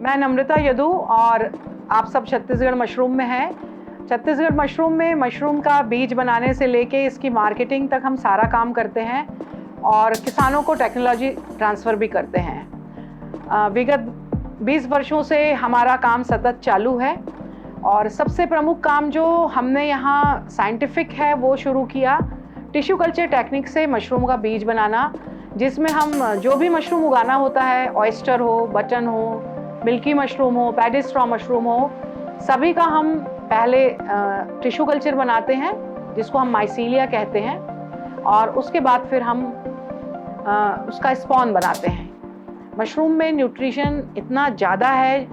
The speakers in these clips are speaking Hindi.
मैं नम्रता यदु और आप सब छत्तीसगढ़ मशरूम में हैं। छत्तीसगढ़ मशरूम में मशरूम का बीज बनाने से लेके इसकी मार्केटिंग तक हम सारा काम करते हैं और किसानों को टेक्नोलॉजी ट्रांसफ़र भी करते हैं। विगत 20 वर्षों से हमारा काम सतत चालू है और सबसे प्रमुख काम जो हमने यहाँ साइंटिफिक है वो शुरू किया टिश्यू कल्चर टेक्निक से मशरूम का बीज बनाना, जिसमें हम जो भी मशरूम उगाना होता है, ऑयस्टर हो, बटन हो, मिल्की मशरूम हो, पैडी स्ट्रॉ मशरूम हो, सभी का हम पहले टिश्यू कल्चर बनाते हैं जिसको हम माइसीलिया कहते हैं और उसके बाद फिर हम उसका स्पॉन बनाते हैं। मशरूम में न्यूट्रिशन इतना ज़्यादा है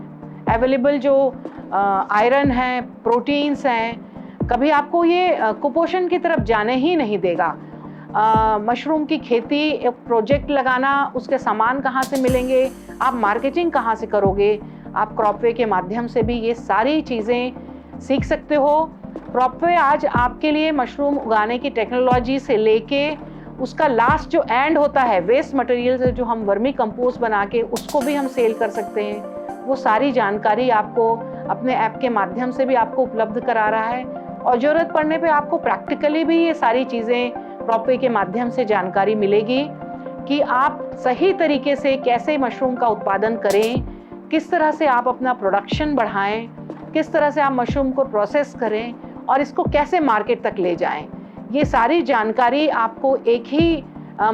अवेलेबल, जो आयरन है, प्रोटीन्स हैं, कभी आपको ये कुपोषण की तरफ जाने ही नहीं देगा। मशरूम की खेती, एक प्रोजेक्ट लगाना, उसके सामान कहाँ से मिलेंगे, आप मार्केटिंग कहाँ से करोगे, आप क्रॉपवे के माध्यम से भी ये सारी चीज़ें सीख सकते हो। क्रॉपवे आज आपके लिए मशरूम उगाने की टेक्नोलॉजी से लेके उसका लास्ट जो एंड होता है, वेस्ट मटेरियल से जो हम वर्मी कंपोस्ट बना के उसको भी हम सेल कर सकते हैं, वो सारी जानकारी आपको अपने ऐप के माध्यम से भी आपको उपलब्ध करा रहा है और ज़रूरत पड़ने पे आपको प्रैक्टिकली भी ये सारी चीज़ें क्रॉपवे के माध्यम से जानकारी मिलेगी कि आप सही तरीके से कैसे मशरूम का उत्पादन करें, किस तरह से आप अपना प्रोडक्शन बढ़ाएं, किस तरह से आप मशरूम को प्रोसेस करें और इसको कैसे मार्केट तक ले जाएं। ये सारी जानकारी आपको एक ही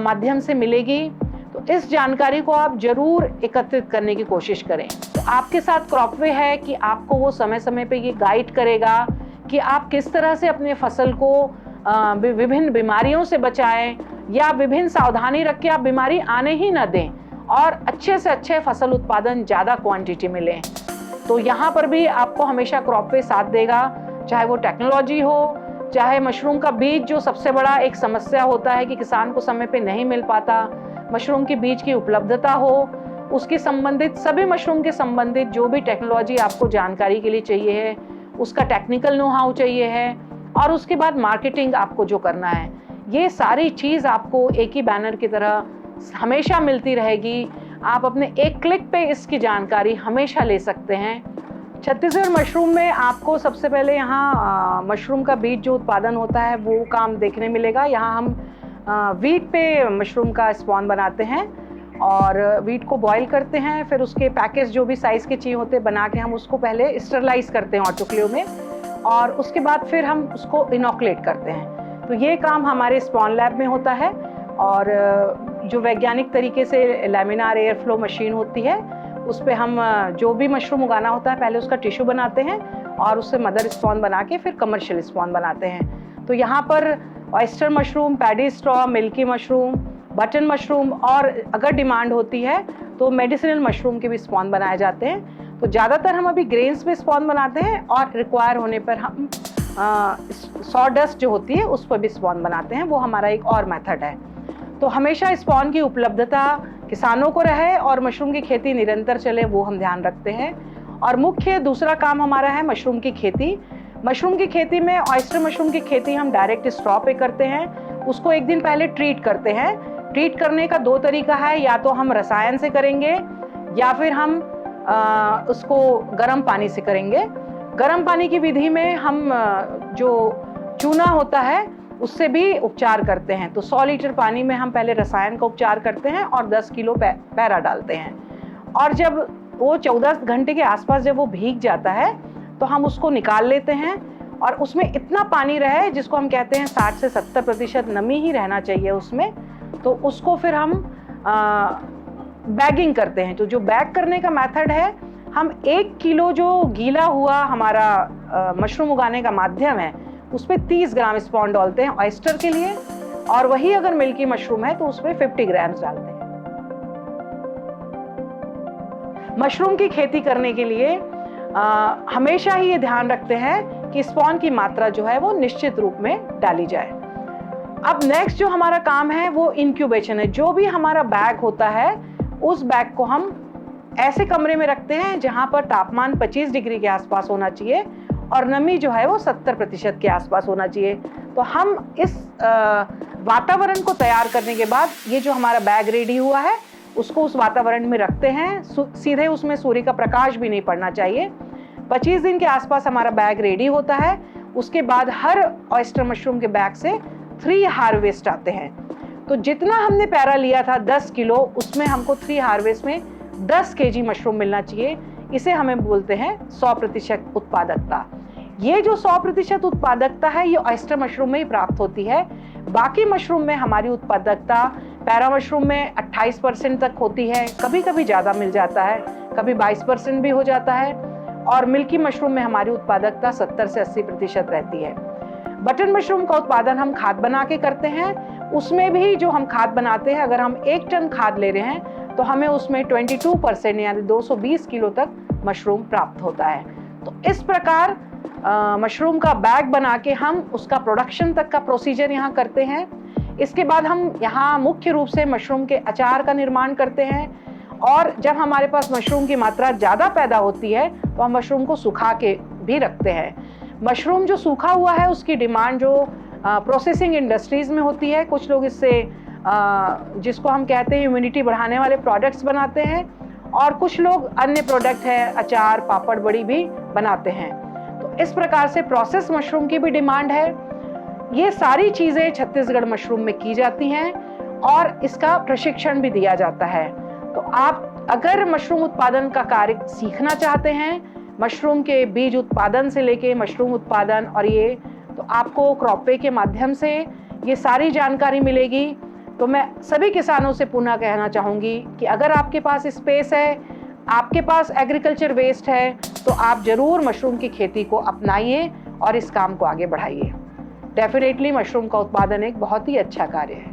माध्यम से मिलेगी, तो इस जानकारी को आप ज़रूर एकत्रित करने की कोशिश करें। तो आपके साथ क्रॉपवे है कि आपको वो समय समय पे ये गाइड करेगा कि आप किस तरह से अपने फसल को विभिन्न बीमारियों से बचाएं या विभिन्न सावधानी रख के आप बीमारी आने ही न दें और अच्छे से अच्छे फसल उत्पादन ज़्यादा क्वांटिटी में लें। तो यहाँ पर भी आपको हमेशा क्रॉपवे साथ देगा, चाहे वो टेक्नोलॉजी हो, चाहे मशरूम का बीज, जो सबसे बड़ा एक समस्या होता है कि किसान को समय पे नहीं मिल पाता, मशरूम के बीज की उपलब्धता हो, उसके संबंधित सभी मशरूम के संबंधित जो भी टेक्नोलॉजी आपको जानकारी के लिए चाहिए है, उसका टेक्निकल नो हाउ चाहिए है और उसके बाद मार्केटिंग आपको जो करना है, ये सारी चीज़ आपको एक ही बैनर की तरह हमेशा मिलती रहेगी। आप अपने एक क्लिक पे इसकी जानकारी हमेशा ले सकते हैं। छत्तीसगढ़ मशरूम में आपको सबसे पहले यहाँ मशरूम का बीज जो उत्पादन होता है वो काम देखने मिलेगा। यहाँ हम वीट पे मशरूम का स्पॉन बनाते हैं और वीट को बॉईल करते हैं, फिर उसके पैकेज जो भी साइज़ के चाहिए होते हैं बना के हम उसको पहले स्टरलाइज करते हैं ऑटोक्लेव में और उसके बाद फिर हम उसको इनोकुलेट करते हैं। तो ये काम हमारे स्पॉन लैब में होता है और जो वैज्ञानिक तरीके से लैमिनार एयर फ्लो मशीन होती है उस पर हम जो भी मशरूम उगाना होता है पहले उसका टिश्यू बनाते हैं और उससे मदर स्पॉन बना के फिर कमर्शियल स्पॉन बनाते हैं। तो यहाँ पर oyster mushroom, paddy straw, milky mushroom, button mushroom और अगर डिमांड होती है तो मेडिसिनल मशरूम के भी स्पॉन बनाए जाते हैं। तो ज़्यादातर हम अभी ग्रेन्स पे स्पॉन बनाते हैं और रिक्वायर होने पर हम सॉडस्ट जो होती है उस पर भी स्पॉन बनाते हैं, वो हमारा एक और मेथड है। तो हमेशा स्पॉन की उपलब्धता किसानों को रहे और मशरूम की खेती निरंतर चले, वो हम ध्यान रखते हैं। और मुख्य दूसरा काम हमारा है मशरूम की खेती। मशरूम की खेती में ऑयस्टर मशरूम की खेती हम डायरेक्ट स्ट्रॉ पे करते हैं, उसको एक दिन पहले ट्रीट करते हैं। ट्रीट करने का दो तरीका है, या तो हम रसायन से करेंगे या फिर हम उसको गर्म पानी से करेंगे। गर्म पानी की विधि में हम जो चूना होता है उससे भी उपचार करते हैं। तो 100 लीटर पानी में हम पहले रसायन का उपचार करते हैं और 10 किलो पैरा डालते हैं और जब वो 14 घंटे के आसपास जब वो भीग जाता है तो हम उसको निकाल लेते हैं और उसमें इतना पानी रहे जिसको हम कहते हैं 60 से 70% नमी ही रहना चाहिए उसमें। तो उसको फिर हम बैगिंग करते हैं। तो जो बैग करने का मेथड है, हम 1 किलो जो गीला हुआ हमारा मशरूम उगाने का माध्यम है उस पर 30 ग्राम स्पॉन डालते हैं ऑयस्टर के लिए और वही अगर मिल्की मशरूम है तो उस पर 50 ग्राम्स डालते हैं। मशरूम की खेती करने के लिए हमेशा ही ये ध्यान रखते हैं कि स्पॉन की मात्रा जो है वो निश्चित रूप में डाली जाए। अब नेक्स्ट जो हमारा काम है वो इंक्यूबेशन है। जो भी हमारा बैग होता है उस बैग को हम ऐसे कमरे में रखते हैं जहाँ पर तापमान 25 डिग्री के आसपास होना चाहिए और नमी जो है वो 70% के आसपास होना चाहिए। तो हम इस वातावरण को तैयार करने के बाद ये जो हमारा बैग रेडी हुआ है उसको उस वातावरण में रखते हैं, सीधे उसमें सूर्य का प्रकाश भी नहीं पड़ना चाहिए। 25 दिन के आसपास हमारा बैग रेडी होता है। उसके बाद हर ऑयस्टर मशरूम के बैग से 3 हार्वेस्ट आते हैं। तो जितना हमने पैरा लिया था 10 किलो, उसमें हमको 3 हार्वेस्ट में 10 केजी मशरूम मिलना चाहिए। इसे हमें बोलते हैं 100% उत्पादकता। ये जो 100% उत्पादकता है ये ऑयस्टर मशरूम में ही प्राप्त होती है। बाकी मशरूम में हमारी उत्पादकता पैरा मशरूम में 28% तक होती है, कभी कभी ज़्यादा मिल जाता है, कभी 22% भी हो जाता है। और मिल्की मशरूम में हमारी उत्पादकता 70 से 80% रहती है। बटन मशरूम का उत्पादन हम खाद बना के करते हैं। उसमें भी जो हम खाद बनाते हैं, अगर हम 1 टन खाद ले रहे हैं तो हमें उसमें 22% यानी 220 किलो तक मशरूम प्राप्त होता है। तो इस प्रकार मशरूम का बैग बना के हम उसका प्रोडक्शन तक का प्रोसीजर यहाँ करते हैं। इसके बाद हम यहाँ मुख्य रूप से मशरूम के अचार का निर्माण करते हैं। और जब हमारे पास मशरूम की मात्रा ज़्यादा पैदा होती है तो हम मशरूम को सुखा के भी रखते हैं। मशरूम जो सूखा हुआ है उसकी डिमांड जो प्रोसेसिंग इंडस्ट्रीज़ में होती है। कुछ लोग इससे जिसको हम कहते हैं इम्यूनिटी बढ़ाने वाले प्रोडक्ट्स बनाते हैं, और कुछ लोग अन्य प्रोडक्ट है अचार, पापड़, बड़ी भी बनाते हैं। तो इस प्रकार से प्रोसेस मशरूम की भी डिमांड है। ये सारी चीज़ें छत्तीसगढ़ मशरूम में की जाती हैं और इसका प्रशिक्षण भी दिया जाता है। तो आप अगर मशरूम उत्पादन का कार्य सीखना चाहते हैं, मशरूम के बीज उत्पादन से लेके मशरूम उत्पादन और ये, तो आपको क्रॉपवे के माध्यम से ये सारी जानकारी मिलेगी। तो मैं सभी किसानों से पुनः कहना चाहूँगी कि अगर आपके पास स्पेस है, आपके पास एग्रीकल्चर वेस्ट है, तो आप ज़रूर मशरूम की खेती को अपनाइए और इस काम को आगे बढ़ाइए। डेफिनेटली मशरूम का उत्पादन एक बहुत ही अच्छा कार्य है।